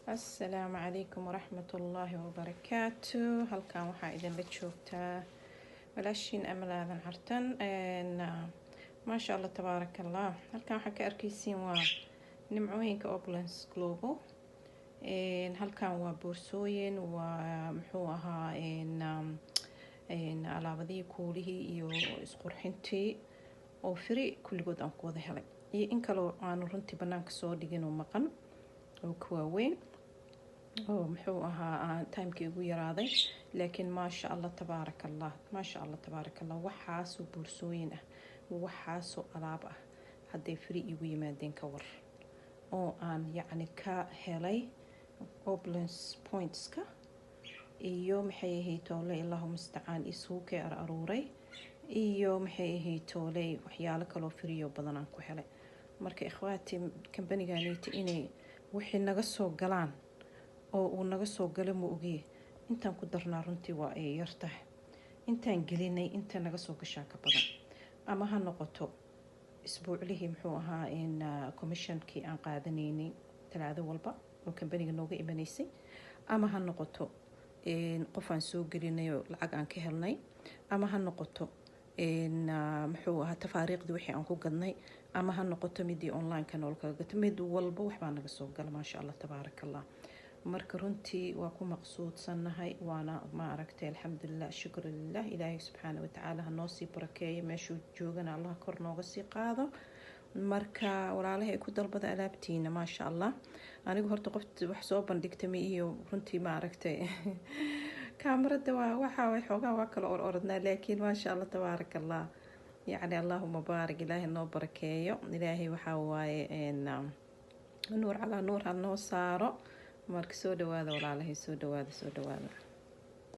السلام عليكم ورحمة الله وبركاته. halkan waxaa idinla joogtaa walaashiin Amal Aadan Cartan maasha Allah tabaaraka Allah. halkan waxaa ka arkaysiin waa nimcooyinka Opulence Global. halkan waa boorsooyin, waa muxuu ahaa alaabadii kuulihii iyo isqurxintii oo free kulligood aan ku wada helay, iyo in kaloo aan runtii banaanka soo dhigin oo maqan oo ka waaweyn oo muxuu ahaa timekii ugu yaraaday. laakiin maasha Allah tabaaraka Allah, maasha Allah tabaaraka Allah, waxaasoo boorsooyin ah, waxaasoo alaab ah hadday free igu yimaadeen ka war, oo aan yacni ka helay Opulence Pointska iyo maxay ahayd toole ilaahu mustacaan isugu kee aruuray, iyo maxay ahayd toole waxyaalo kaloo free oo badan aan ku helay. marka ikhwaati kambanigaanayta inay wixii naga soo galaan oo uu naga soo galo ma ogi intaan ku darnaa runtii waa ay yartahay, intaan gelinay inta naga soo gashaa ka badan. ama ha noqoto isbuuclihii muxuu ahaa commissionkii aan qaadanaynay talaado walba oo kambaniga nooga imanaysay, ama ha noqoto qof aan soo gelinay oo lacag aan ka helnay, ama ha noqoto muxuu ahaa tafaariiqdii wixii aan ku gadnay, ama ha noqoto midii online-ka nool kaga gato, mid walba waxbaa naga soo gala maasha Allah tabaaraka Allah. marka runtii waa ku maqsuudsanahay, waana ma aragtay alxamdulilah, shukr lillah, ilaahay subxaana watacaala ha noo sii barakeeyo, meeshuu joogana allah kor nooga sii qaado. marka walaalahay ku dalbada alaabtiina maasha Allah. anigu horta qofta wax soo bandhigtay iyo runtii ma aragtay kaamarada waa waxa way xoogaa waa kala orodnaa, laakiin maasha Allah tabaaraka Allah, يعني اللهم بارك إلهي نو بركيو إلهي وحواي إن نور على نور هالنو صارو. مرك سود وهذا ولا عليه سود وهذا سود وهذا.